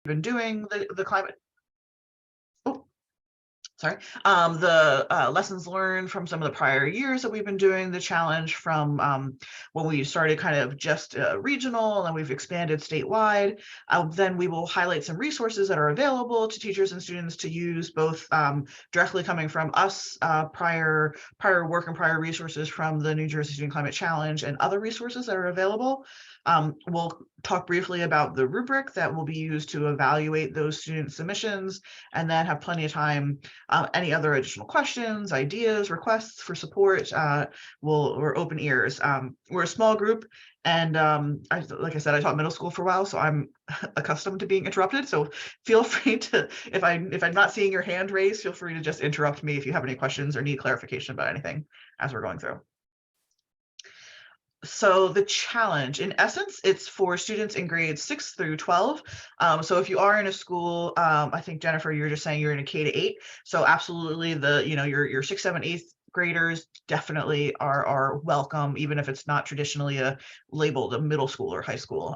been doing the climate. Oh, sorry. The lessons learned from some of the prior years that we've been doing the challenge from when we started kind of just regional and we've expanded statewide. Then we will highlight some resources that are available to teachers and students to use, both directly coming from us, prior work and prior resources from the New Jersey Student Climate Challenge, and other resources that are available. We'll talk briefly about the rubric that will be used to evaluate those student submissions, and then have plenty of time. Any other additional questions, ideas, requests for support, we're open ears. We're a small group, and like I said, I taught middle school for a while, so I'm accustomed to being interrupted. So feel free to, if I'm not seeing your hand raised, feel free to just interrupt me if you have any questions or need clarification about anything as we're going through. So the challenge, in essence, it's for students in grades 6 through 12. So if you are in a school, I think Jennifer, you were just saying you're in a K-8. So absolutely, your 6th, 7th, 8th graders definitely are welcome, even if it's not traditionally labeled a middle school or high school.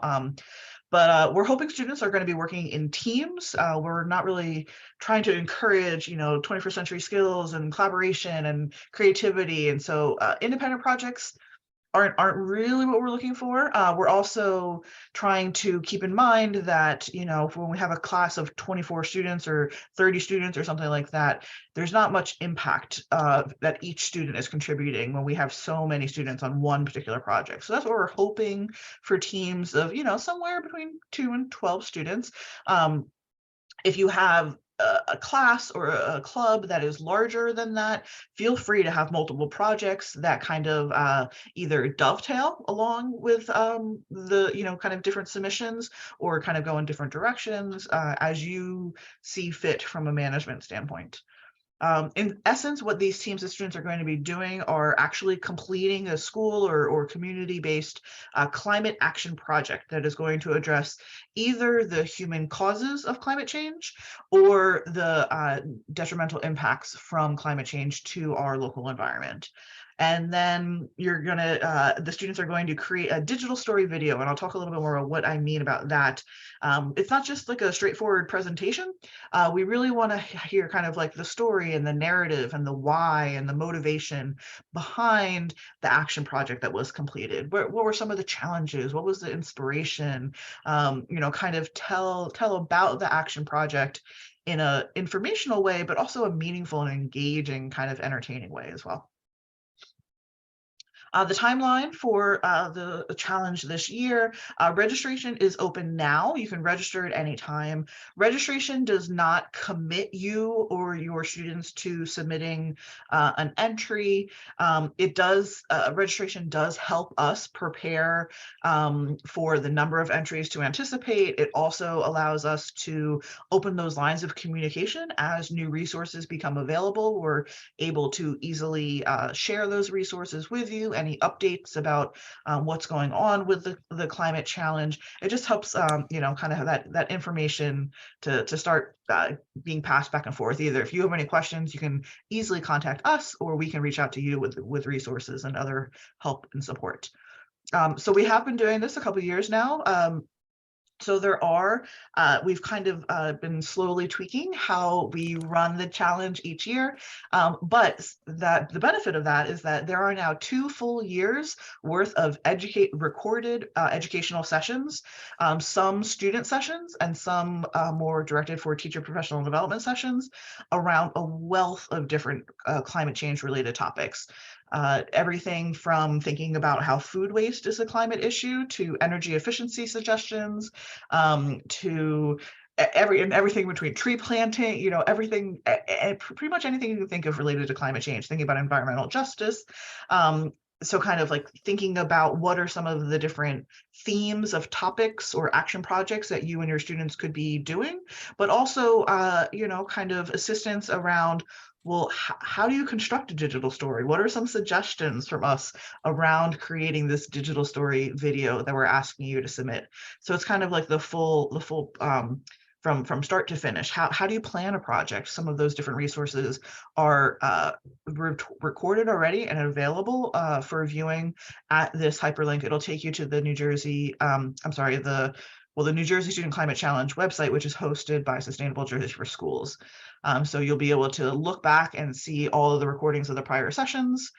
But we're hoping students are going to be working in teams. We're not really trying to encourage, 21st century skills and collaboration and creativity. And so independent projects aren't really what we're looking for. We're also trying to keep in mind that, when we have a class of 24 students or 30 students or something like that, there's not much impact that each student is contributing when we have so many students on one particular project. So that's what we're hoping for, teams of, somewhere between 2 and 12 students. If you have a class or a club that is larger than that, feel free to have multiple projects that kind of either dovetail along with the kind of different submissions, or kind of go in different directions as you see fit from a management standpoint. In essence, what these teams of students are going to be doing are actually completing a school or community-based climate action project that is going to address either the human causes of climate change or the detrimental impacts from climate change to our local environment. And then the students are going to create a digital story video, and I'll talk a little bit more about what I mean about that. It's not just like a straightforward presentation. We really want to hear kind of like the story and the narrative and the why and the motivation behind the action project that was completed. What were some of the challenges? What was the inspiration? Kind of tell about the action project in a informational way, but also a meaningful and engaging kind of entertaining way as well. The timeline for the challenge this year, registration is open now. You can register at any time. Registration does not commit you or your students to submitting an entry. Registration does help us prepare for the number of entries to anticipate. It also allows us to open those lines of communication as new resources become available. We're able to easily share those resources with you, any updates about what's going on with the climate challenge. It just helps, kind of have that information to start being passed back and forth. Either if you have any questions, you can easily contact us, or we can reach out to you with resources and other help and support. So we have been doing this a couple of years now. So we've kind of been slowly tweaking how we run the challenge each year, but the benefit of that is that there are now 2 full years worth of recorded educational sessions, some student sessions and some more directed for teacher professional development sessions around a wealth of different climate change related topics. Everything from thinking about how food waste is a climate issue to energy efficiency suggestions, to everything between tree planting, everything, pretty much anything you can think of related to climate change, thinking about environmental justice. So kind of like thinking about what are some of the different themes of topics or action projects that you and your students could be doing, but also, kind of assistance around, well, how do you construct a digital story? What are some suggestions from us around creating this digital story video that we're asking you to submit? So it's kind of like the full from start to finish. How do you plan a project? Some of those different resources are recorded already and available for viewing at this hyperlink. It'll take you to the the New Jersey Student Climate Challenge website, which is hosted by Sustainable Jersey for Schools. So you'll be able to look back and see all of the recordings of the prior sessions.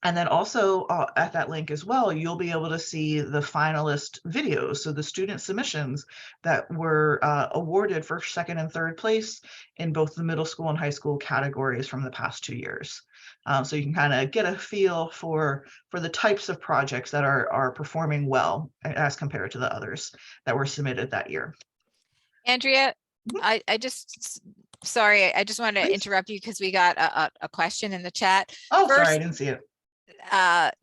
And then also at that link as well, you'll be able to see the finalist videos. So the student submissions that were awarded first, second, and third place in both the middle school and high school categories from the past 2 years. So you can kind of get a feel for the types of projects that are performing well as compared to the others that were submitted that year. Andrea, Mhm. I just, sorry, I just wanted to Please. interrupt you because we got a question in the chat. Oh, sorry, I First, didn't see it.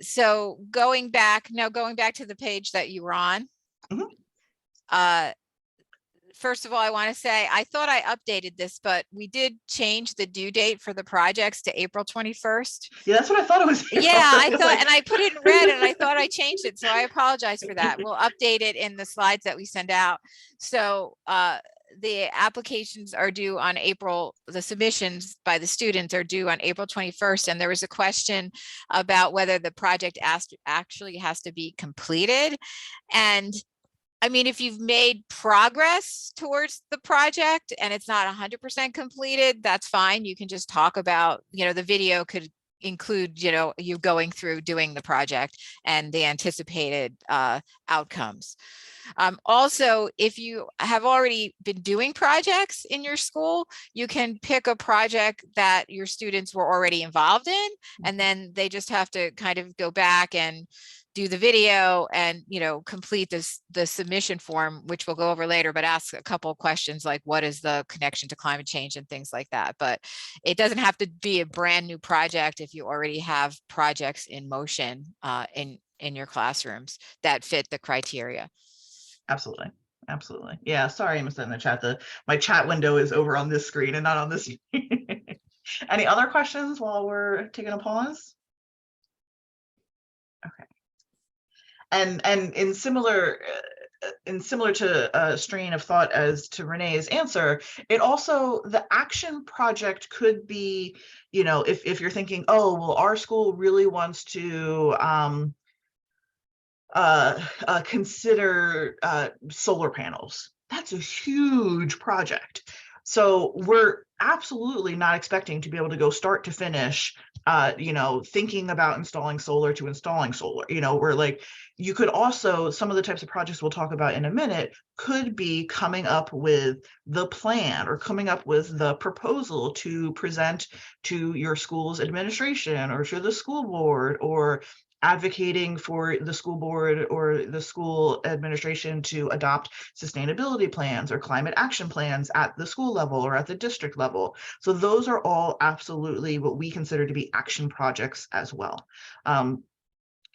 so going back to the page that you were on. Mhm. First of all, I want to say, I thought I updated this, but we did change the due date for the projects to April 21st. Yeah, that's what I thought it was. Yeah, I thought, like... and I put it in red and I thought I changed it. So I apologize for that. We'll update it in the slides that we send out. So the applications are due on the submissions by the students are due on April 21st. And there was a question about whether the project actually has to be completed. And I mean, if you've made progress towards the project and it's not 100% completed, that's fine. You can just talk about, the video could include, you going through doing the project and the anticipated outcomes. Also, if you have already been doing projects in your school, you can pick a project that your students were already involved in, and then they just have to kind of go back and do the video and complete the submission form, which we'll go over later, but ask a couple of questions like what is the connection to climate change and things like that. But it doesn't have to be a brand new project if you already have projects in motion in your classrooms that fit the criteria. Absolutely. Absolutely. Yeah, sorry I missed that in the chat. My chat window is over on this screen and not on this. Any other questions while we're taking a pause? Okay. And in similar to a strain of thought as to Renee's answer, it also, the action project could be, if you're thinking, oh, well, our school really wants to consider solar panels. That's a huge project. So we're absolutely not expecting to be able to go start to finish, thinking about installing solar to installing solar. We're like, you could also, some of the types of projects we'll talk about in a minute could be coming up with the plan or coming up with the proposal to present to your school's administration or to the school board, or advocating for the school board or the school administration to adopt sustainability plans or climate action plans at the school level or at the district level. So those are all absolutely what we consider to be action projects as well.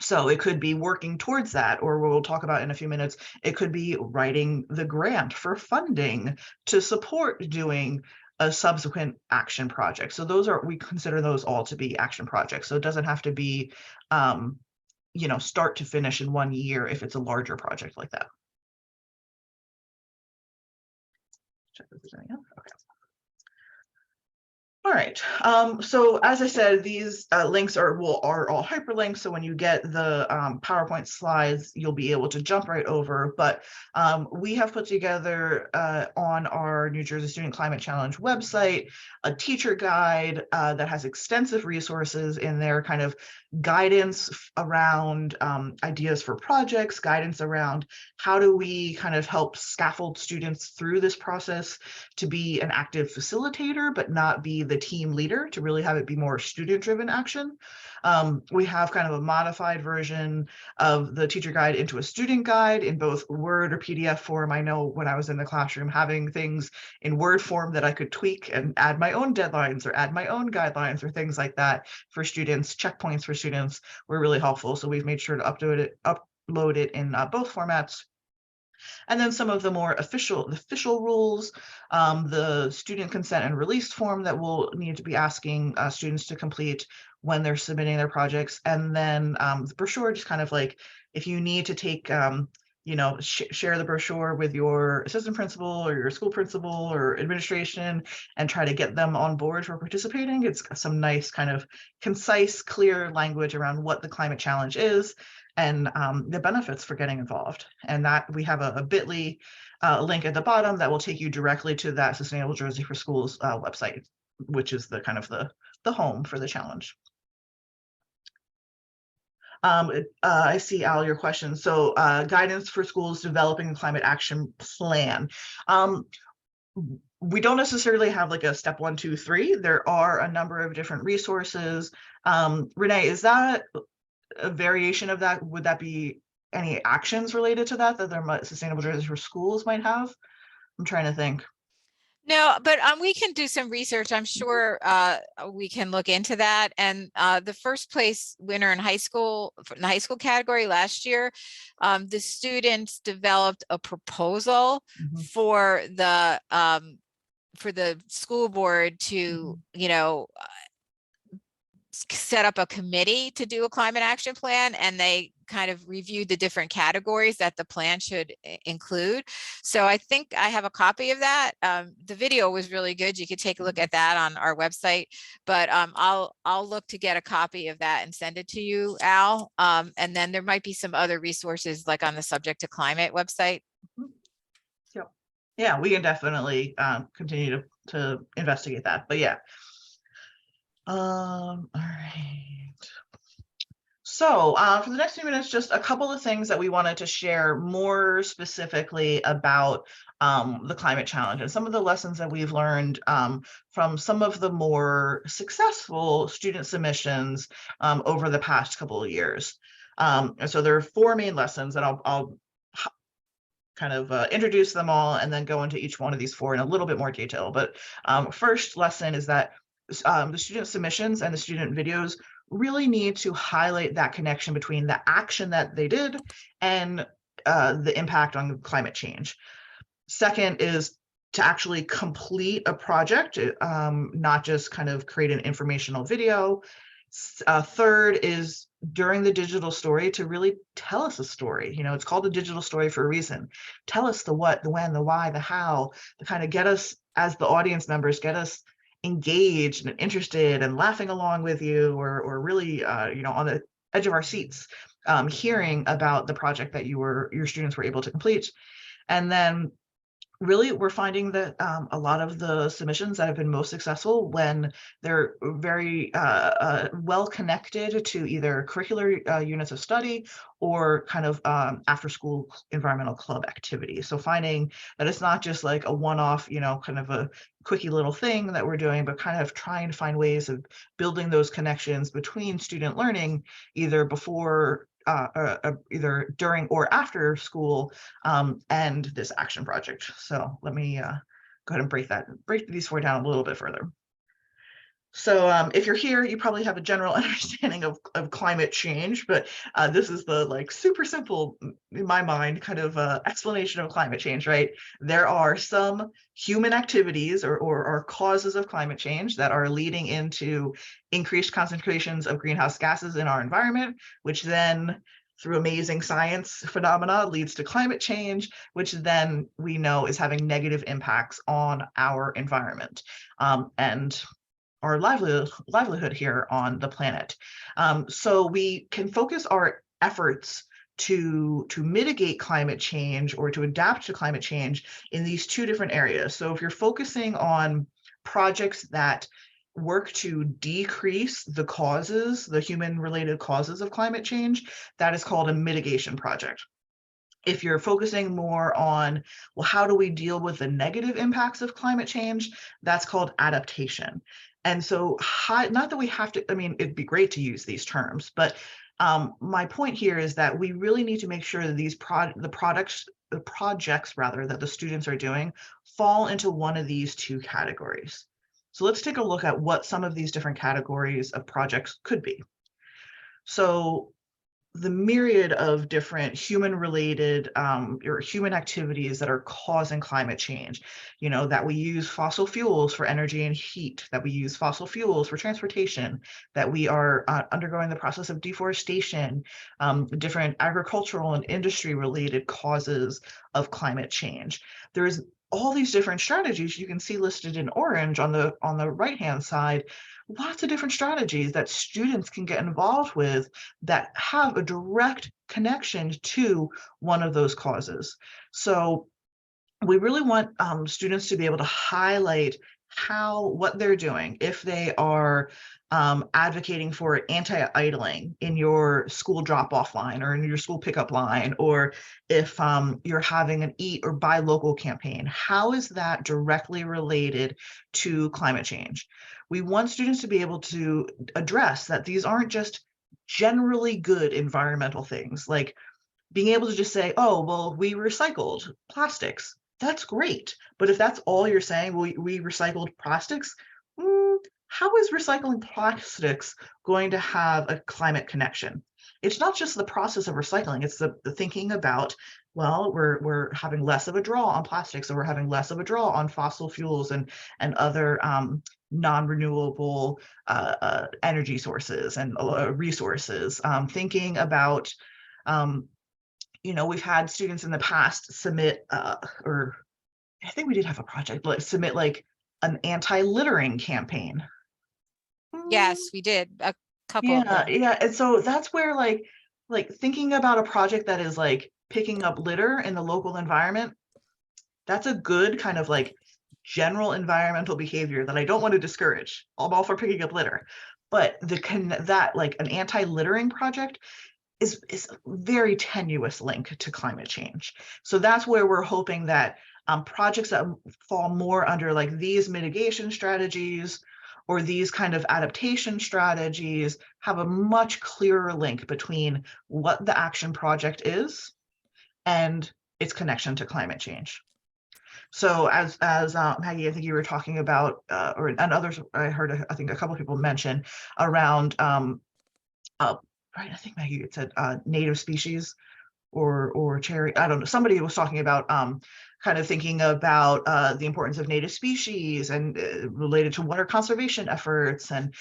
So it could be working towards that, or we'll talk about in a few minutes, it could be writing the grant for funding to support doing a subsequent action project. So we consider those all to be action projects. So it doesn't have to be, start to finish in 1 year if it's a larger project like that. Check if there's anything else. Okay. All right. So as I said, these links are all hyperlinks. So when you get the PowerPoint slides, you'll be able to jump right over. But we have put together on our New Jersey Student Climate Challenge website a teacher guide that has extensive resources in there, kind of guidance around ideas for projects, guidance around how do we kind of help scaffold students through this process to be an active facilitator, but not be the team leader, to really have it be more student-driven action. We have kind of a modified version of the teacher guide into a student guide in both Word or PDF form. I know when I was in the classroom, having things in Word form that I could tweak and add my own deadlines or add my own guidelines or things like that for students, checkpoints for students, were really helpful. So we've made sure to upload it in both formats. And then some of the more official rules, the student consent and release form that we'll need to be asking students to complete when they're submitting their projects. And then the brochure, just kind of like, if you need to take, share the brochure with your assistant principal or your school principal or administration and try to get them on board for participating. It's some nice kind of concise, clear language around what the climate challenge is and the benefits for getting involved. And that we have a bit.ly link at the bottom that will take you directly to that Sustainable Jersey for Schools website, which is the kind of the home for the challenge. I see, Al, your question. So guidance for schools developing a climate action plan. We don't necessarily have like a step 1, 2, 3. There are a number of different resources. Renee, is that a variation of that? Would that be any actions related to that their Sustainable Jersey for Schools might have? I'm trying to think. No, but we can do some research. I'm sure we can look into that. And the first place winner in the high school category last year, the students developed a proposal for the school board to, set up a committee to do a climate action plan, and they kind of reviewed the different categories that the plan should include. So I think I have a copy of that. The video was really good. You could take a look at that on our website, but I'll look to get a copy of that and send it to you, Al. And then there might be some other resources like on the Subject to Climate website. Yeah, we can definitely continue to investigate that, but yeah. All right. So for the next few minutes, just a couple of things that we wanted to share more specifically about the climate challenge and some of the lessons that we've learned from some of the more successful student submissions over the past couple of years. And so there are 4 main lessons, and I'll kind of introduce them all and then go into each one of these 4 in a little bit more detail. But first lesson is that the student submissions and the student videos really need to highlight that connection between the action that they did and the impact on climate change. Second is to actually complete a project, not just kind of create an informational video. Third is during the digital story to really tell us a story. It's called a digital story for a reason. Tell us the what, the when, the why, the how, to kind of get us as the audience members, get us engaged and interested and laughing along with you, or really on the edge of our seats, hearing about the project that your students were able to complete. And then really, we're finding that a lot of the submissions that have been most successful when they're very well connected to either curricular units of study or kind of after school environmental club activity. So finding that it's not just like a one-off, kind of a quickie little thing that we're doing, but kind of trying to find ways of building those connections between student learning, either before either during or after school, and this action project. So let me go ahead and break these 4 down a little bit further. So if you're here, you probably have a general understanding of climate change, but this is the super simple, in my mind, kind of explanation of climate change, right? There are some human activities or causes of climate change that are leading into increased concentrations of greenhouse gases in our environment, which then through amazing science phenomena leads to climate change, which then we know is having negative impacts on our environment. And our livelihood here on the planet. So we can focus our efforts to mitigate climate change or to adapt to climate change in these 2 different areas. So if you're focusing on projects that work to decrease the human-related causes of climate change, that is called a mitigation project. If you're focusing more on, well, how do we deal with the negative impacts of climate change, that's called adaptation. And so not that we have to, it'd be great to use these terms, but my point here is that we really need to make sure that the projects that the students are doing fall into one of these 2 categories. So let's take a look at what some of these different categories of projects could be. So the myriad of different human-related or human activities that are causing climate change, that we use fossil fuels for energy and heat, that we use fossil fuels for transportation, that we are undergoing the process of deforestation, different agricultural and industry-related causes of climate change. There's all these different strategies you can see listed in orange on the right hand side, lots of different strategies that students can get involved with that have a direct connection to one of those causes. So we really want students to be able to highlight what they're doing. If they are advocating for anti-idling in your school drop-off line or in your school pickup line, or if you're having an eat or buy local campaign, how is that directly related to climate change? We want students to be able to address that these aren't just generally good environmental things, like being able to just say, oh, well, we recycled plastics. That's great. But if that's all you're saying, we recycled plastics, how is recycling plastics going to have a climate connection? It's not just the process of recycling, it's the thinking about, well, we're having less of a draw on plastics, or we're having less of a draw on fossil fuels and other non-renewable energy sources and resources. Thinking about we've had students in the past submit, or I think we did have a project, like submit like an anti-littering campaign. Yes, we did a couple of Yeah, them. yeah. And so that's where like thinking about a project that is like picking up litter in the local environment, that's a good kind of like general environmental behavior that I don't want to discourage. I'm all for picking up litter. But that like an anti-littering project is a very tenuous link to climate change. So that's where we're hoping that projects that fall more under like these mitigation strategies or these kind of adaptation strategies have a much clearer link between what the action project is and its connection to climate change. So as Maggie, I think you were talking about, and others I heard, I think a couple of people mention around uh, right, I think Maggie had said native species or cherry. I don't know. Somebody was talking about kind of thinking about the importance of native species and related to water conservation efforts, and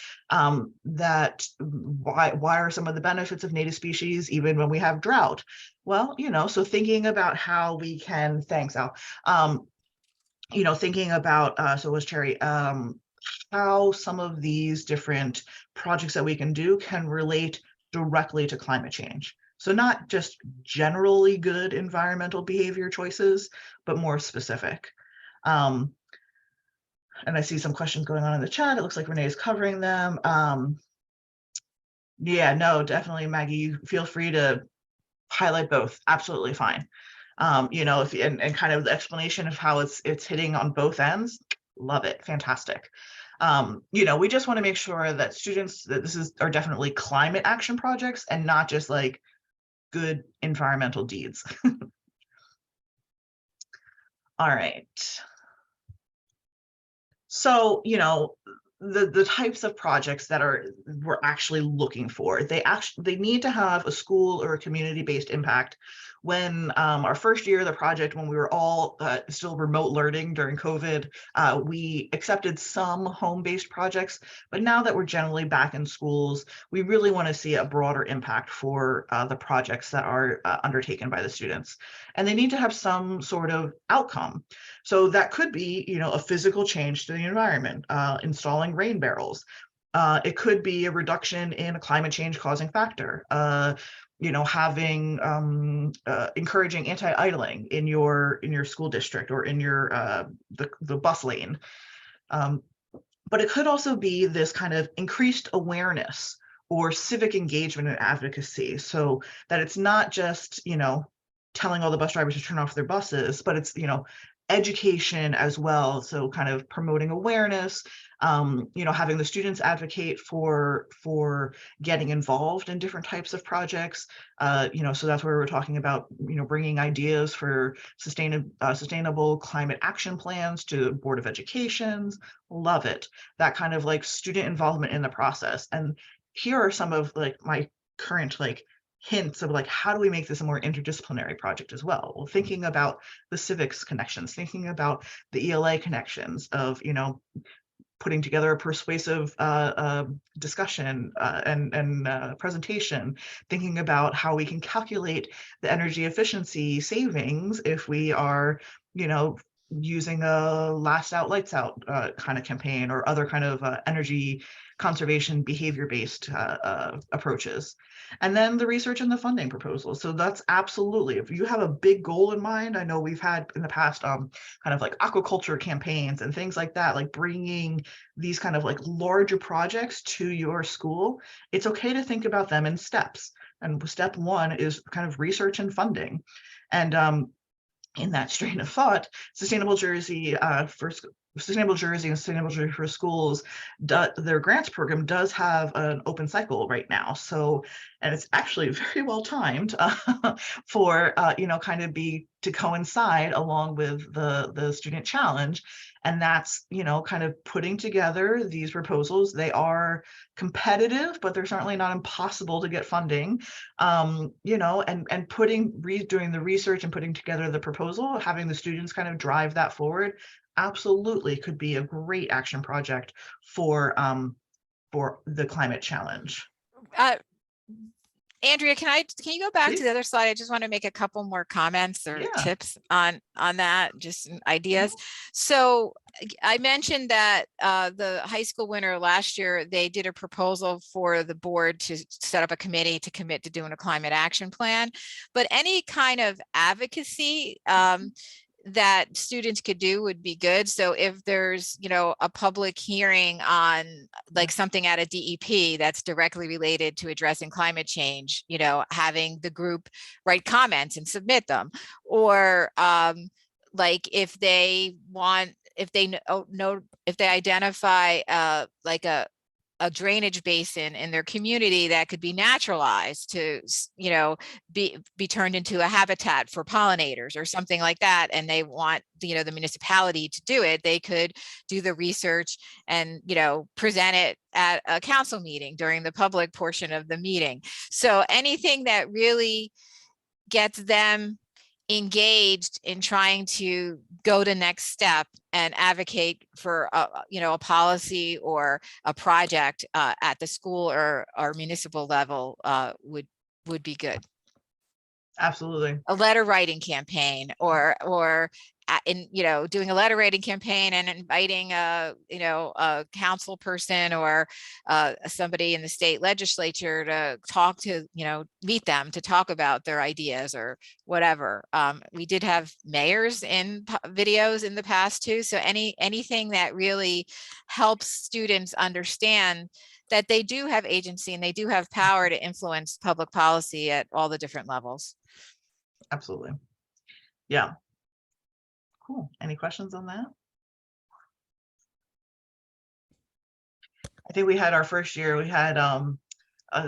that why are some of the benefits of native species even when we have drought? Well, so thinking about how we can, thanks Al, thinking about, so was Cherry, how some of these different projects that we can do can relate directly to climate change. So not just generally good environmental behavior choices, but more specific. And I see some questions going on in the chat. It looks like Renee is covering them. Yeah, no, definitely, Maggie, you feel free to highlight both. Absolutely fine. If and kind of the explanation of how it's hitting on both ends, love it, fantastic. We just want to make sure that students that are definitely climate action projects and not just like good environmental deeds. All right. So, the types of projects that we're actually looking for, they need to have a school or a community-based impact. When our first year of the project, when we were all still remote learning during COVID, we accepted some home-based projects, but now that we're generally back in schools, we really want to see a broader impact for the projects that are undertaken by the students. And they need to have some sort of outcome. So that could be, a physical change to the environment, installing rain barrels. It could be a reduction in a climate change causing factor. Having encouraging anti-idling in your school district or in your the bus lane. But it could also be this kind of increased awareness or civic engagement and advocacy, so that it's not just telling all the bus drivers to turn off their buses, but it's education as well. So kind of promoting awareness, having the students advocate for getting involved in different types of projects. So that's where we're talking about, bringing ideas for sustainable climate action plans to the Board of Education's. Love it. That kind of like student involvement in the process. And here are some of like my current like hints of like, how do we make this a more interdisciplinary project as well? Well, thinking about the civics connections, thinking about the ELA connections of, putting together a persuasive discussion and presentation, thinking about how we can calculate the energy efficiency savings if we are, using a last out, lights out kind of campaign, or other kind of energy conservation behavior-based approaches. And then the research and the funding proposals. So that's absolutely, if you have a big goal in mind, I know we've had in the past kind of like aquaculture campaigns and things like that, like bringing these kind of like larger projects to your school. It's okay to think about them in steps. And step one is kind of research and funding. And in that strain of thought, Sustainable Jersey Sustainable Jersey and Sustainable Jersey for Schools, their grants program does have an open cycle right now. So, and it's actually very well timed for kind of be to coincide along with the student challenge. And that's, kind of putting together these proposals. They are competitive, but they're certainly not impossible to get funding. And doing the research and putting together the proposal, having the students kind of drive that forward, absolutely could be a great action project for the climate challenge. Andrea, can you go back Please? to the other slide? I just want to make a couple more comments or Yeah. tips on that, just some ideas. So I mentioned that the high school winter last year, they did a proposal for the board to set up a committee to commit to doing a climate action plan. But any kind of advocacy that students could do would be good. So if there's, a public hearing on like something at a DEP that's directly related to addressing climate change, having the group write comments and submit them, or like if they identify like a drainage basin in their community that could be naturalized to, be turned into a habitat for pollinators or something like that, and they want the municipality to do it, they could do the research and, present it at a council meeting during the public portion of the meeting. So anything that really gets them engaged in trying to go to next step and advocate for a policy or a project at the school or municipal level would be good. Absolutely. A letter writing campaign or doing a letter writing campaign and inviting a council person or somebody in the state legislature to talk to, meet them to talk about their ideas or whatever. We did have mayors in videos in the past too. So anything that really helps students understand that they do have agency and they do have power to influence public policy at all the different levels. Absolutely. Yeah. Cool. Any questions on that? I think we had our first year, we had a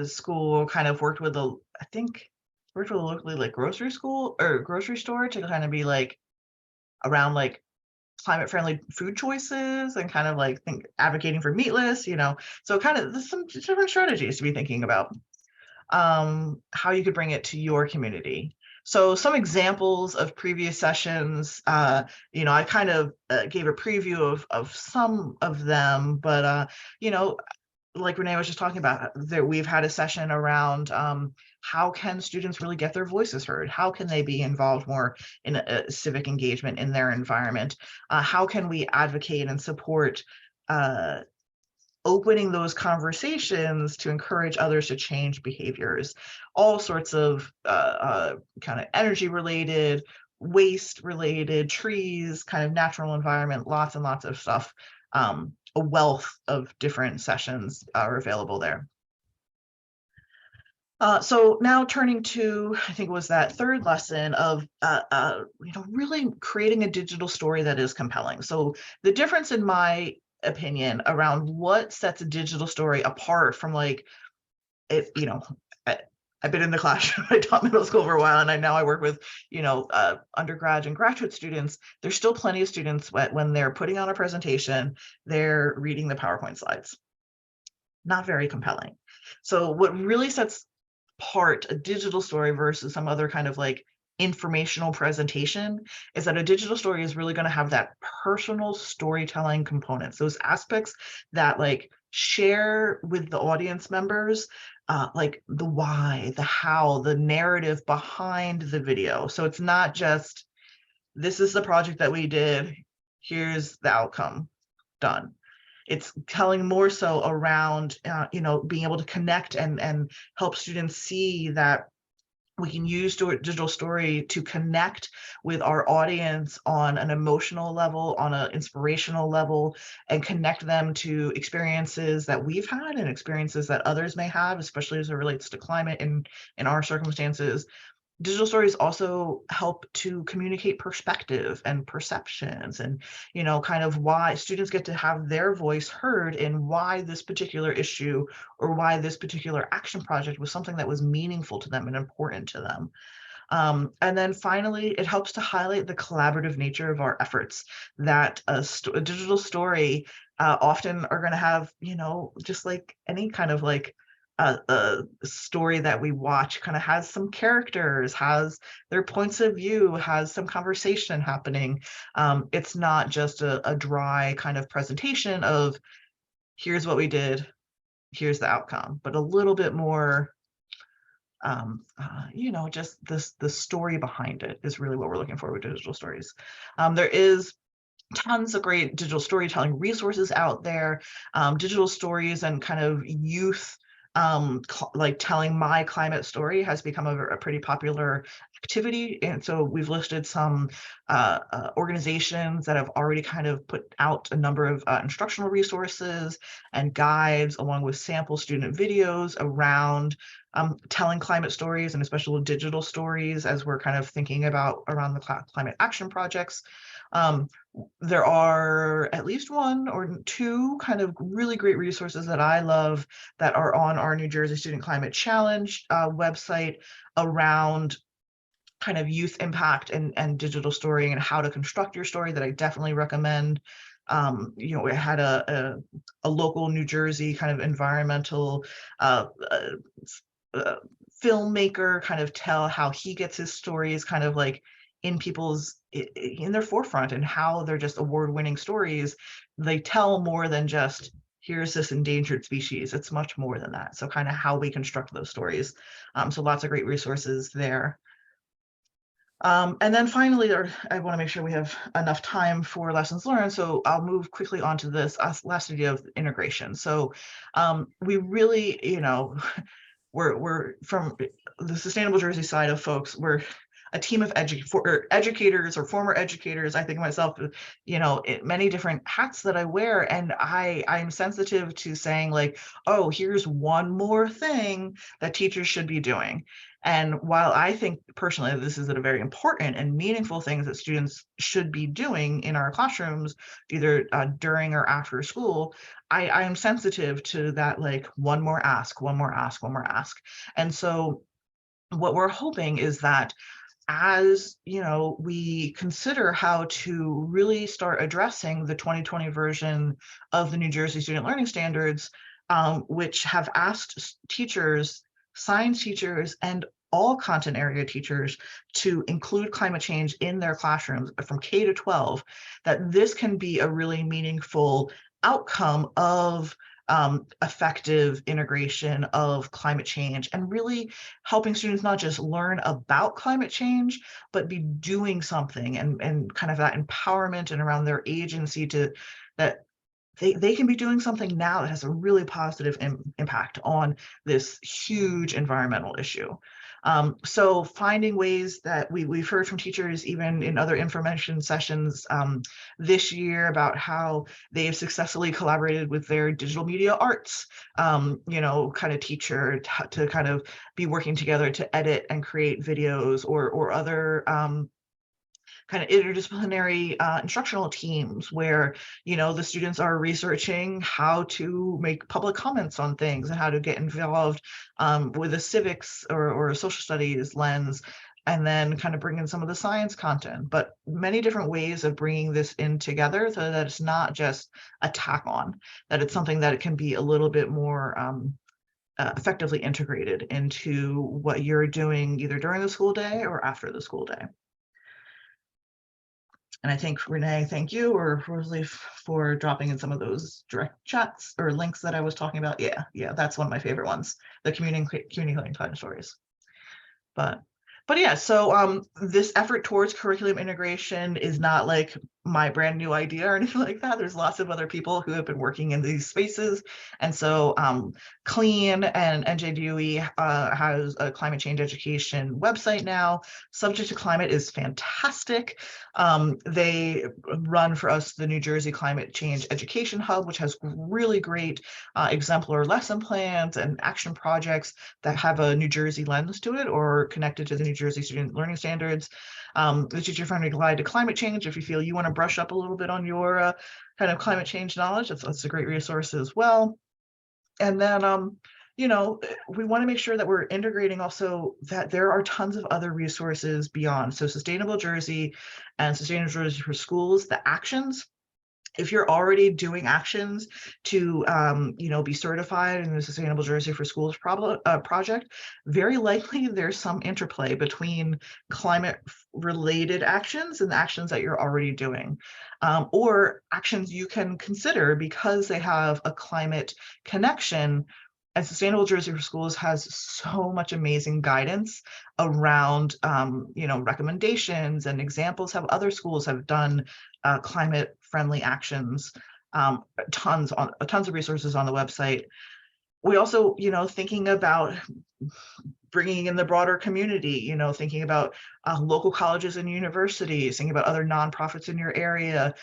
school kind of worked with locally like grocery school or grocery store to kind of be like around like climate friendly food choices and kind of like advocating for meatless, so kind of there's some different strategies to be thinking about how you could bring it to your community. So some examples of previous sessions, I kind of gave a preview of some of them, but like Renee was just talking about, that we've had a session around how can students really get their voices heard? How can they be involved more in a civic engagement in their environment? How can we advocate and support opening those conversations to encourage others to change behaviors? All sorts of kind of energy related, waste related, trees, kind of natural environment, lots and lots of stuff. A wealth of different sessions are available there. So now turning to, I think it was that third lesson of, really creating a digital story that is compelling. So the difference in my opinion around what sets a digital story apart from like, I've been in the classroom, I taught middle school for a while, and now I work with, undergrad and graduate students. There's still plenty of students when they're putting on a presentation, they're reading the PowerPoint slides. Not very compelling. So what really sets apart a digital story versus some other kind of like informational presentation is that a digital story is really going to have that personal storytelling components, those aspects that like share with the audience members, like the why, the how, the narrative behind the video. So it's not just this is the project that we did, here's the outcome, done. It's telling more so around, being able to connect and help students see that we can use digital story to connect with our audience on an emotional level, on an inspirational level, and connect them to experiences that we've had and experiences that others may have, especially as it relates to climate in our circumstances. Digital stories also help to communicate perspective and perceptions, and kind of why students get to have their voice heard in why this particular issue or why this particular action project was something that was meaningful to them and important to them. And then finally, it helps to highlight the collaborative nature of our efforts, that a digital story often are going to have, just like any kind of like a story that we watch, kind of has some characters, has their points of view, has some conversation happening. It's not just a dry kind of presentation of here's what we did, here's the outcome, but a little bit more, just the story behind it is really what we're looking for with digital stories. There is tons of great digital storytelling resources out there. Digital stories and kind of youth, like telling my climate story has become a pretty popular activity. And so we've listed some organizations that have already kind of put out a number of instructional resources and guides, along with sample student videos around telling climate stories, and especially digital stories, as we're kind of thinking about around the climate action projects. There are at least one or two kind of really great resources that I love that are on our New Jersey Student Climate Challenge website around kind of youth impact and digital story and how to construct your story, that I definitely recommend. We had a local New Jersey kind of environmental filmmaker kind of tell how he gets his stories kind of like in their forefront, and how they're just award-winning stories. They tell more than just here's this endangered species. It's much more than that. So kind of how we construct those stories. So lots of great resources there. And then finally, I want to make sure we have enough time for lessons learned. So I'll move quickly on to this last idea of integration. So we really, we're from the Sustainable Jersey side of folks. We're a team of educators or former educators. I think of myself, many different hats that I wear, and I'm sensitive to saying like, oh, here's one more thing that teachers should be doing. And while I think personally this is a very important and meaningful thing that students should be doing in our classrooms, either during or after school, I am sensitive to that, like one more ask, one more ask, one more ask. And so what we're hoping is that as we consider how to really start addressing the 2020 version of the New Jersey Student Learning Standards, which have asked teachers, science teachers, and all content area teachers to include climate change in their classrooms from K to 12, that this can be a really meaningful outcome of effective integration of climate change, and really helping students not just learn about climate change, but be doing something, and kind of that empowerment and around their agency to that they can be doing something now that has a really positive impact on this huge environmental issue. So finding ways that we've heard from teachers, even in other information sessions this year, about how they've successfully collaborated with their digital media arts, kind of teacher to kind of be working together to edit and create videos, or other kind of interdisciplinary instructional teams where the students are researching how to make public comments on things and how to get involved with a civics or a social studies lens, and then kind of bring in some of the science content, but many different ways of bringing this in together so that it's not just a tack on, that it's something that it can be a little bit more effectively integrated into what you're doing either during the school day or after the school day. And I think, Renee, thank you, or Rosalie, for dropping in some of those direct chats or links that I was talking about. Yeah, that's one of my favorite ones, the communicating climate stories. But But yeah, so this effort towards curriculum integration is not like my brand new idea or anything like that. There's lots of other people who have been working in these spaces. And so Clean and NJDOE has a climate change education website now. Subject to Climate is fantastic. They run for us the New Jersey Climate Change Education Hub, which has really great exemplar lesson plans and action projects that have a New Jersey lens to it or connected to the New Jersey Student Learning Standards. The teacher-friendly guide to climate change, if you feel you want to brush up a little bit on your kind of climate change knowledge, that's a great resource as well. And then, you know, we want to make sure that we're integrating also that there are tons of other resources beyond. So Sustainable Jersey and Sustainable Jersey for Schools, the actions, if you're already doing actions to you know, be certified in the Sustainable Jersey for Schools project, very likely there's some interplay between climate related actions and the actions that you're already doing, or actions you can consider because they have a climate connection. And Sustainable Jersey for Schools has so much amazing guidance around, you know, recommendations and examples how other schools have done climate friendly actions. Tons of resources on the website. We also, you know, thinking about bringing in the broader community, you know, thinking about local colleges and universities, thinking about other nonprofits in your area,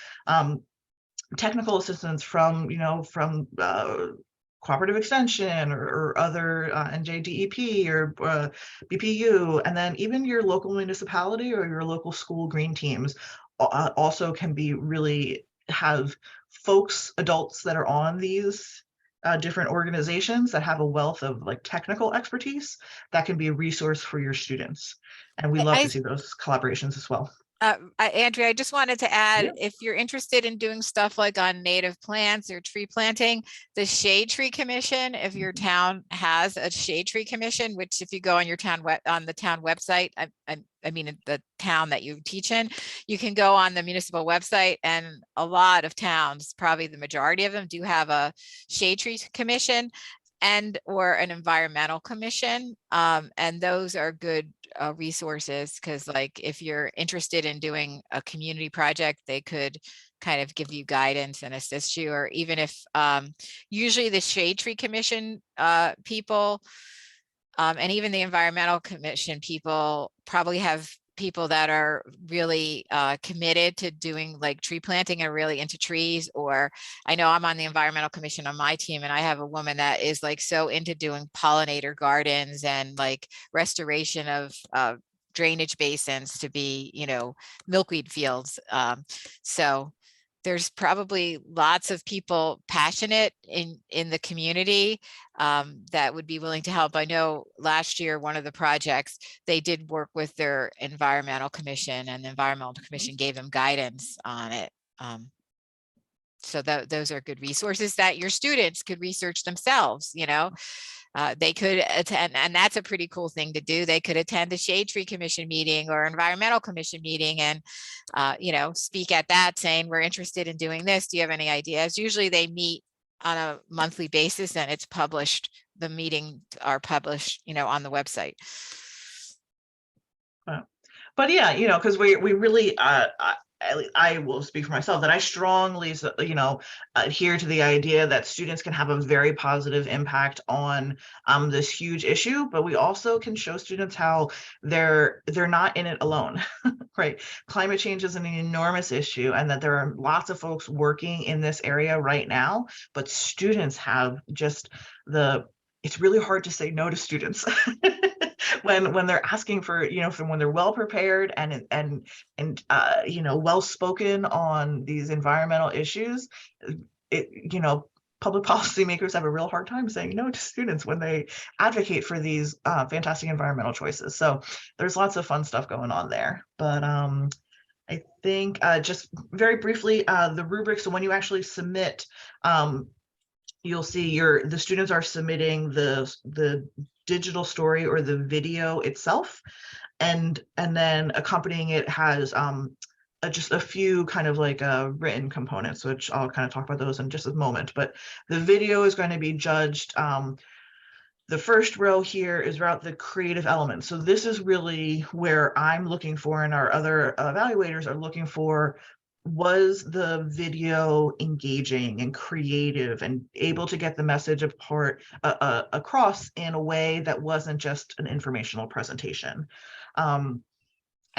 technical assistance from, you know, from cooperative extension or other NJDEP or BPU, and then even your local municipality or your local school green teams also can be really have folks, adults that are on these different organizations that have a wealth of like technical expertise that can be a resource for your students. And we love to I see those collaborations as well. Andrea, I just wanted to add, if you're interested in doing stuff like on native plants or tree planting, the Shade Tree Commission, if your town has a Shade Tree Commission, which if you go on your town on the town website, I mean the town that you teach in, you can go on the municipal website, and a lot of towns, probably the majority of them, do have a Shade Tree Commission and or an environmental commission, and those are good resources, because like if you're interested in doing a community project, they could kind of give you guidance and assist you. Or even if usually the Shade Tree Commission people and even the environmental commission people probably have people that are really committed to doing like tree planting and really into trees. Or I know I'm on the environmental commission on my team, and I have a woman that is like so into doing pollinator gardens and like restoration of drainage basins to be, you know, milkweed fields. So there's probably lots of people passionate in the community that would be willing to help. I know last year, one of the projects, they did work with their environmental commission, and the environmental commission gave them guidance on it. So those are good resources that your students could research themselves, you know. They could attend, and that's a pretty cool thing to do. They could attend the Shade Tree Commission meeting or Environmental Commission meeting and, you know, speak at that saying, we're interested in doing this. Do you have any ideas? Usually they meet on a monthly basis, and it's published. The meetings are published, you know, on the website. But yeah, you know, because we really I will speak for myself that I strongly, you know, adhere to the idea that students can have a very positive impact on this huge issue, but we also can show students how they're not in it alone, right? Climate change is an enormous issue, and that there are lots of folks working in this area right now, but students have just it's really hard to say no to students when they're asking for, you know, when they're well prepared and you know, well spoken on these environmental issues. You know, public policy makers have a real hard time saying no to students when they advocate for these fantastic environmental choices. So there's lots of fun stuff going on there. But I think just very briefly, the rubric. So when you actually submit, you'll see the students are submitting the digital story or the video itself, and then accompanying it has just a few kind of like written components, which I'll kind of talk about those in just a moment. But the video is going to be judged The first row here is about the creative element. So this is really where I'm looking for, and our other evaluators are looking for, was the video engaging and creative and able to get the message across in a way that wasn't just an informational presentation.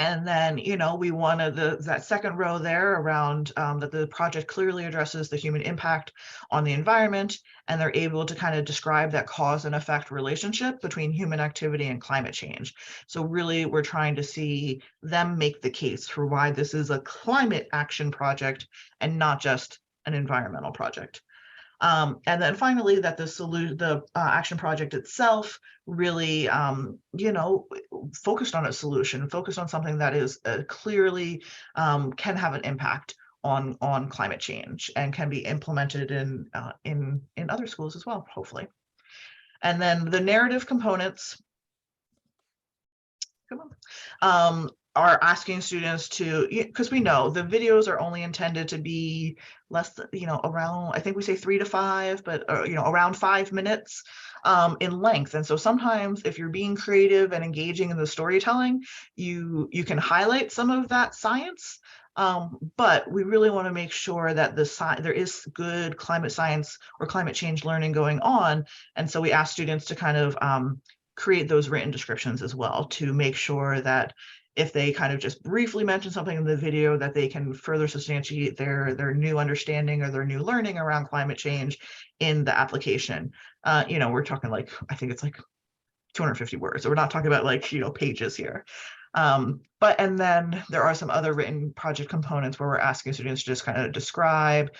And then, we wanted that second row there around that the project clearly addresses the human impact on the environment, and they're able to kind of describe that cause and effect relationship between human activity and climate change. So really, we're trying to see them make the case for why this is a climate action project and not just an environmental project. And then finally, that the action project itself really, focused on a solution, focused on something that is clearly can have an impact on climate change and can be implemented in other schools as well, hopefully. And then the narrative components, come on, are asking students to, because we know the videos are only intended to be less than, around, I think we say 3 to 5, but around 5 minutes in length. And so sometimes if you're being creative and engaging in the storytelling, you can highlight some of that science. But we really want to make sure that there is good climate science or climate change learning going on. And so we ask students to kind of create those written descriptions as well, to make sure that if they kind of just briefly mention something in the video, that they can further substantiate their new understanding or their new learning around climate change in the application. We're talking like, I think it's like 250 words. So we're not talking about like, pages here. And then there are some other written project components where we're asking students to just kind of describe,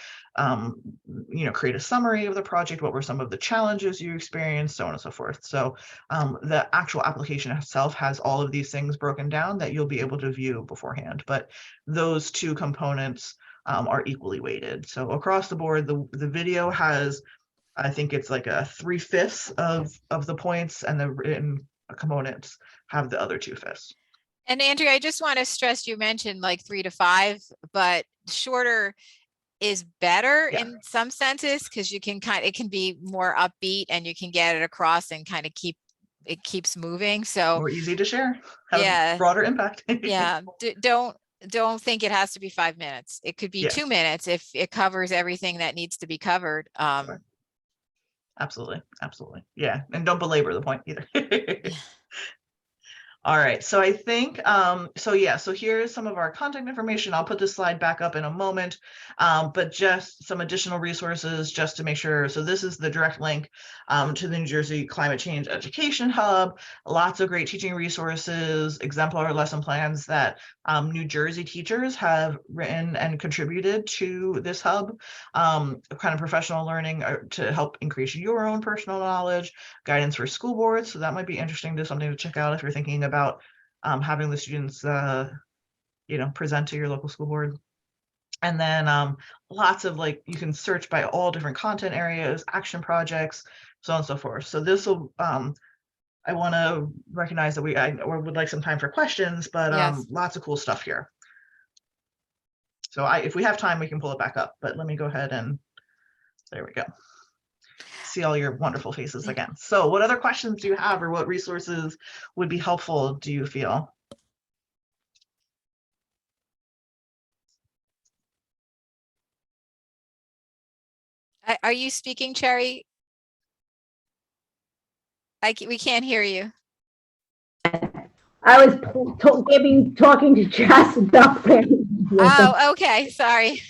create a summary of the project. What were some of the challenges you experienced, so on and so forth. So the actual application itself has all of these things broken down that you'll be able to view beforehand. But those two components are equally weighted. So across the board, the video has, I think it's like a 3/5 of the points, and the written components have the other 2/5. And Andrea, I just want to stress, you mentioned like 3 to 5, but shorter is better in some senses, because it can be more upbeat and you can get it across and kind of keeps moving. So more easy to share, have broader impact. Yeah, don't think it has to be 5 minutes. It could be 2 minutes if it covers everything that needs to be covered. Sure. Absolutely. Yeah, and don't belabor the point either. All right, so I think, so here's some of our contact information. I'll put this slide back up in a moment, but just some additional resources just to make sure. So this is the direct link to the New Jersey Climate Change Education Hub. Lots of great teaching resources, exemplar lesson plans that New Jersey teachers have written and contributed to this hub, kind of professional learning to help increase your own personal knowledge, guidance for school boards. So that might be interesting to something to check out if you're thinking about having the students, present to your local school board. And then lots of you can search by all different content areas, action projects, so on and so forth. So this will, I want to recognize that or would like some time for questions, but lots of cool stuff here. So if we have time, we can pull it back up, but let me go ahead and, there we go. See all your wonderful faces again. So what other questions do you have, or what resources would be helpful, do you feel? Are you speaking, Cherry? We can't hear you. I was talking to Jess about Oh, okay. Sorry.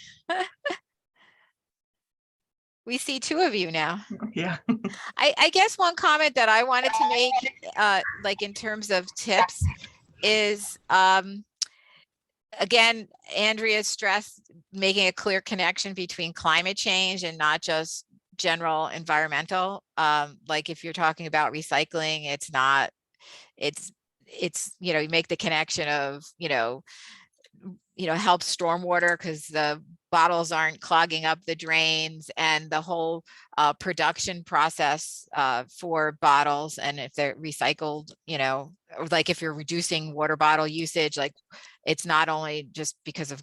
We see 2 of you now. Yeah. I guess one comment that I wanted to make, in terms of tips, is again, Andrea stressed making a clear connection between climate change and not just general environmental. Like if you're talking about recycling, it's you make the connection of help stormwater because the bottles aren't clogging up the drains, and the whole production process for bottles, and if they're recycled, or like if you're reducing water bottle usage, like it's not only just because of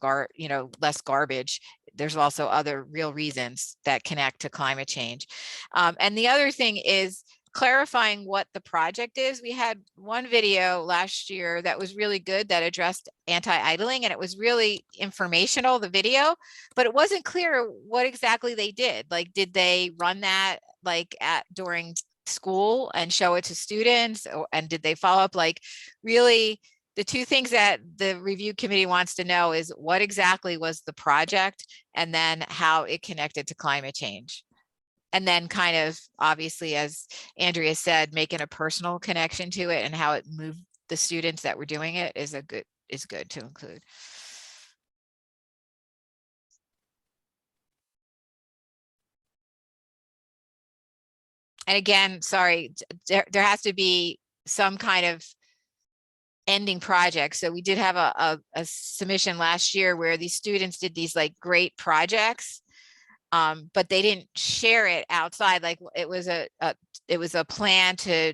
less garbage. There's also other real reasons that connect to climate change. And the other thing is clarifying what the project is. We had one video last year that was really good that addressed anti-idling, and it was really informational, the video, but it wasn't clear what exactly they did. Like, did they run that like during school and show it to students, and did they follow up? Like, really, the two things that the review committee wants to know is what exactly was the project, and then how it connected to climate change. And then kind of, obviously, as Andrea said, making a personal connection to it and how it moved the students that were doing it is good to include. And again, sorry, there has to be some kind of ending project. So we did have a submission last year where these students did these like great projects, but they didn't share it outside. Like, it was a plan to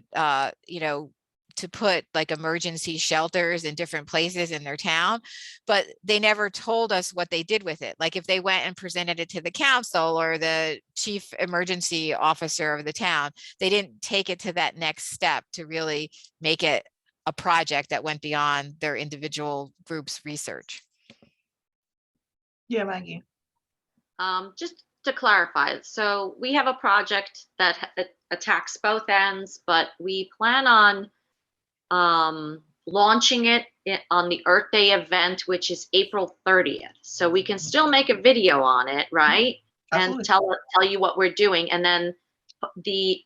to put like emergency shelters in different places in their town, but they never told us what they did with it. Like, if they went and presented it to the council or the chief emergency officer of the town, they didn't take it to that next step to really make it a project that went beyond their individual group's research. Yeah, Maggie. Just to clarify, so we have a project that attacks both ends, but we plan on launching it on the Earth Day event, which is April 30th. So we can still make a video on it, right? Absolutely. And tell you what we're doing. And then the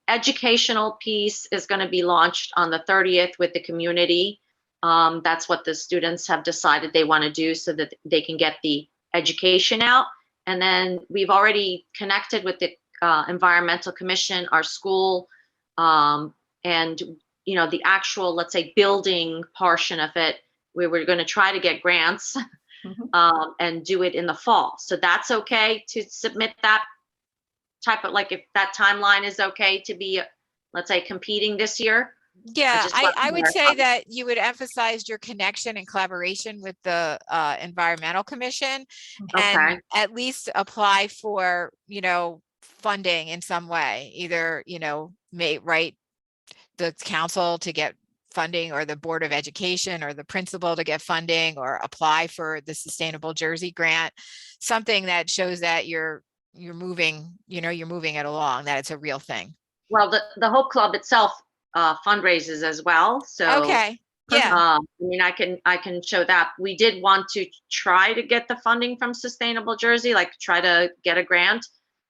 educational piece is going to be launched on the 30th with the community. That's what the students have decided they want to do so that they can get the education out. And then we've already connected with the Environmental Commission, our school, and the actual, let's say, building portion of it, where we're going to try to get grants and do it in the fall. So that's okay to submit that type of, like, if that timeline is okay to be, let's say, competing this year. Yeah, I would say that you would emphasize your connection and collaboration with the Environmental Commission, and at least apply for, funding in some way, either, write the council to get funding, or the Board of Education or the principal to get funding, or apply for the Sustainable Jersey grant, something that shows that you're moving, you're moving it along, that it's a real thing. Well, the Hope Club itself fundraises as well. So okay. Yeah. I can show that. We did want to try to get the funding from Sustainable Jersey, like try to get a grant.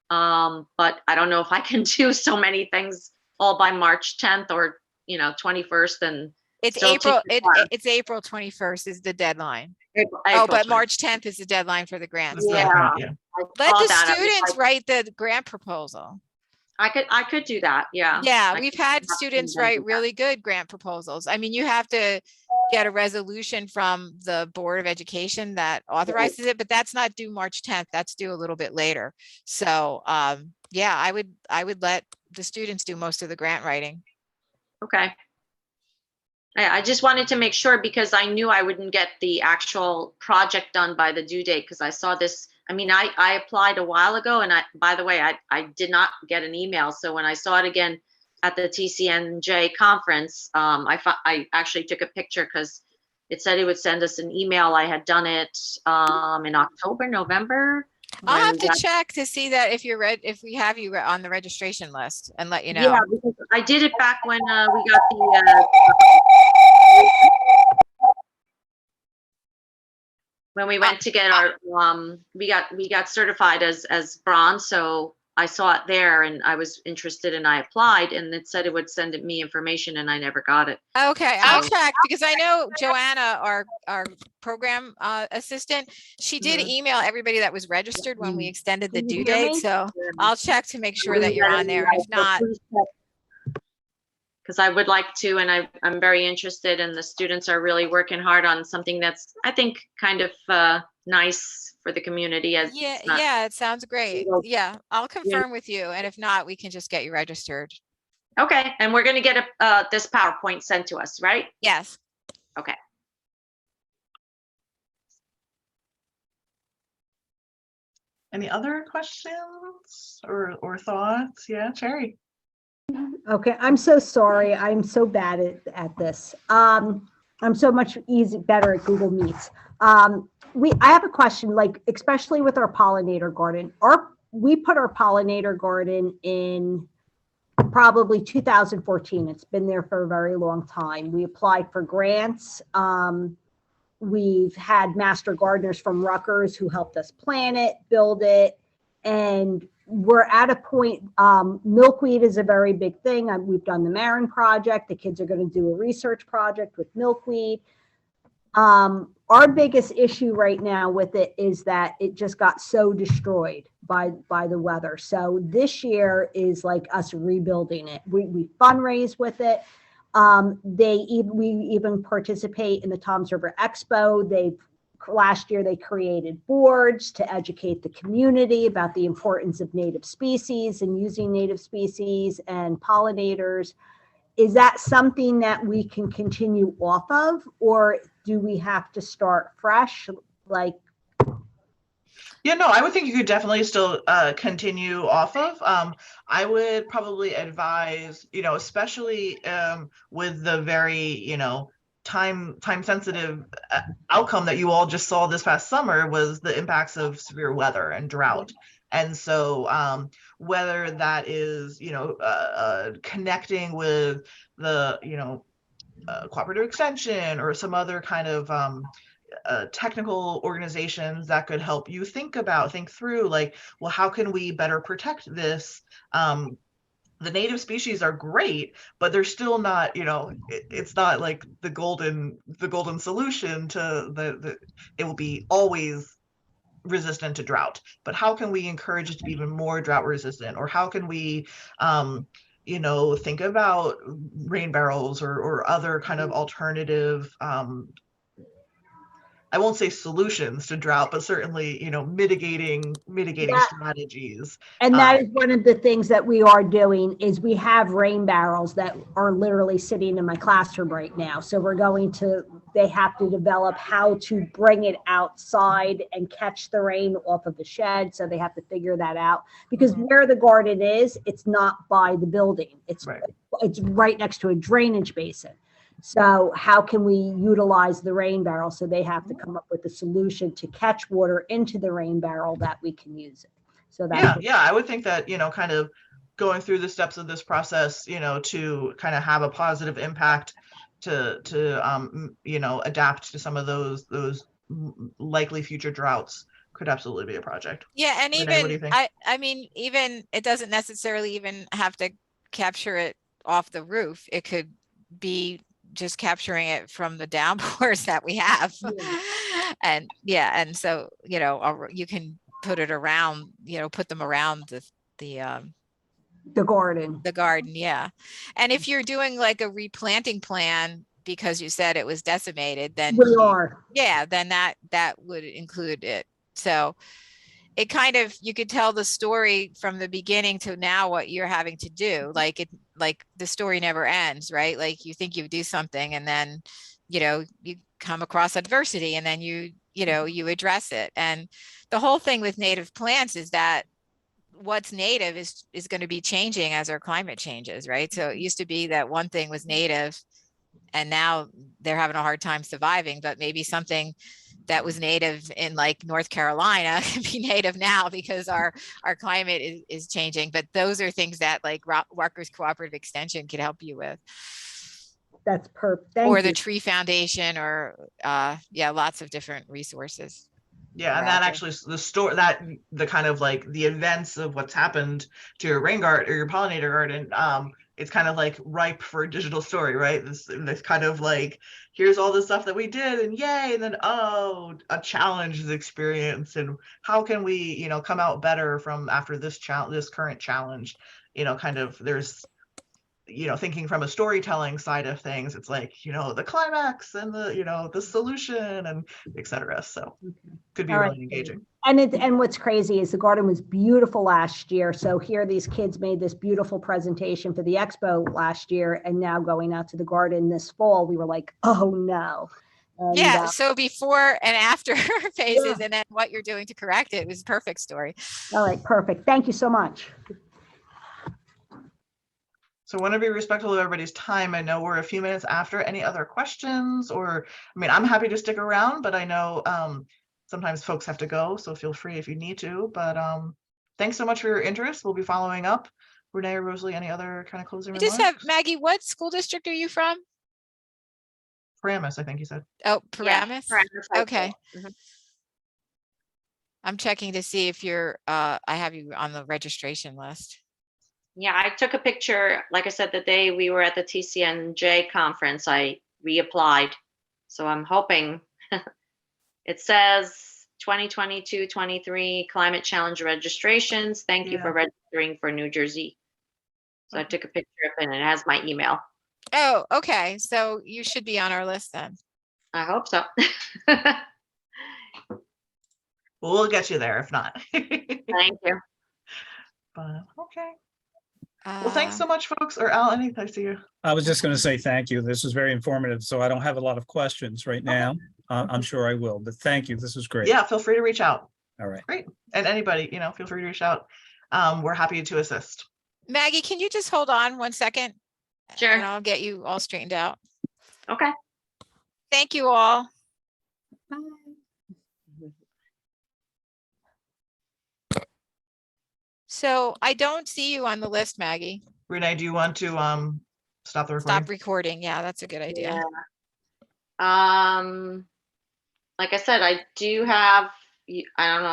But I don't know if I can do so many things all by March 10th or 21st, and it's April 21st is the deadline. April but 20th. March 10th is the deadline for the grants. Yeah. Let the students write the grant proposal. I could do that. Yeah. Yeah, we've had students write really good grant proposals. I mean, you have to get a resolution from the Board of Education that authorizes it, but that's not due March 10th. That's due a little bit later. So yeah, I would let the students do most of the grant writing. Okay. I just wanted to make sure, because I knew I wouldn't get the actual project done by the due date, because I saw this. I mean, I applied a while ago, and by the way, I did not get an email. So when I saw it again at the TCNJ conference, I actually took a picture, because it said it would send us an email. I had done it in October, November. I'll have to check to see that if we have you on the registration list, and let you know. Yeah, because I did it back when we got the when we went to get our we got certified as bronze. So I saw it there and I was interested and I applied, and it said it would send me information and I never got it. Okay, I'll check, because I know Joanna, our program assistant, she did email everybody that was registered when we extended the due date. So I'll check to make sure that you're on there. If not, because I would like to, and I'm very interested, and the students are really working hard on something that's, I think, kind of nice for the community. As yeah, it sounds great. Yeah, I'll confirm with you, and if not, we can just get you registered. Okay, and we're going to get this PowerPoint sent to us, right? Yes. Okay. Any other questions or thoughts? Yeah, Cherry. Okay, I'm so sorry. I'm so bad at this. I'm so much better at Google Meets. I have a question, like, especially with our pollinator garden. We put our pollinator garden in probably 2014. It's been there for a very long time. We applied for grants. We've had master gardeners from Rutgers who helped us plan it, build it, and we're at a point. Milkweed is a very big thing. We've done the Marin project. The kids are going to do a research project with milkweed. Our biggest issue right now with it is that it just got so destroyed by the weather. So this year is like us rebuilding it. We fundraise with it. We even participate in the Toms River Expo. Last year they created boards to educate the community about the importance of native species and using native species and pollinators. Is that something that we can continue off of, or do we have to start fresh? Like, Yeah, no, I would think you could definitely still continue off of. I would probably advise, especially with the very, time sensitive outcome that you all just saw this past summer was the impacts of severe weather and drought. And so whether that is, connecting with the, cooperative extension or some other kind of technical organizations that could help you think through, like, well, how can we better protect this? The native species are great, but they're still not, it's not like the golden solution to it will be always resistant to drought. But how can we encourage it to be even more drought resistant? Or how can we think about rain barrels or other kind of alternative I won't say solutions to drought, but certainly, mitigating strategies. And that is one of the things that we are doing is we have rain barrels that are literally sitting in my classroom right now. So they have to develop how to bring it outside and catch the rain off of the shed. So they have to figure that out because where the garden is, it's not by the building. It's right next to a drainage basin. So how can we utilize the rain barrel? So they have to come up with a solution to catch water into the rain barrel that we can use it. So that's I would think that, kind of going through the steps of this process, to kind of have a positive impact to adapt to some of those likely future droughts could absolutely be a project. Yeah, and Renee, what do you even think? I mean, even it doesn't necessarily even have to capture it off the roof. It could be just capturing it from the downpours that we have. And so you can put it around, put them around the garden. Yeah. And if you're doing like a replanting plan because you said it was decimated, then then that would include it. So it kind of, you could tell the story from the beginning to now what you're having to do. Like the story never ends, right? Like you think you do something and then, you come across adversity and then you address it. And the whole thing with native plants is that what's native is going to be changing as our climate changes, right? So it used to be that one thing was native and now they're having a hard time surviving, but maybe something that was native in like North Carolina can be native now because our climate is changing. But those are things that like Rutgers Cooperative Extension can help you with. That's perfect. Or the Tree Foundation or lots of different resources. Yeah, and that actually the kind of like the events of what's happened to your rain garden or your pollinator garden, it's kind of like ripe for a digital story, right? This kind of like, here's all the stuff that we did and yay, and then a challenge is experienced, and how can we, come out better from after this current challenge, kind of there's thinking from a storytelling side of things, it's like, the climax and the solution and etc. So could be really engaging. And what's crazy is the garden was beautiful last year. So here these kids made this beautiful presentation for the expo last year, and now going out to the garden this fall, we were like, oh no. And, so before and after phases, and then what you're doing to correct it was a perfect story. All right, perfect. Thank you so much. So I want to be respectful of everybody's time. I know we're a few minutes after. Any other questions? Or, I mean, I'm happy to stick around, but I know sometimes folks have to go, so feel free if you need to. But thanks so much for your interest. We'll be following up. Renee or Rosalie, any other kind of closing I remarks? just have, Maggie, what school district are you from? Paramus, I think you said. Oh, Yeah, Paramus? Paramus High Okay. School. Mhm. I'm checking to see if you're, I have you on the registration list. Yeah, I took a picture, like I said, the day we were at the TCNJ conference, I reapplied. So I'm hoping, it says 2022-23 Climate Challenge registrations. Thank you for registering for New Jersey. So I took a picture of it and it has my email. Oh, okay. So you should be on our list then. I hope so. Well, we'll get you there if not. Thank you. But okay. Well, thanks so much, folks. Or Al, anything I see you. I was just going to say thank you. This was very informative. So I don't have a lot of questions right now. I'm sure I will, but thank you. This was great. Yeah, feel free to reach out. All right. Great. And anybody, feel free to reach out. We're happy to assist. Maggie, can you just hold on 1 second? Sure. And I'll get you all straightened out. Okay. Thank you all. So I don't see you on the list, Maggie. Renee, do you want to stop the recording? Stop recording. Yeah, that's a good idea. Yeah. Like I said, I do have, I don't know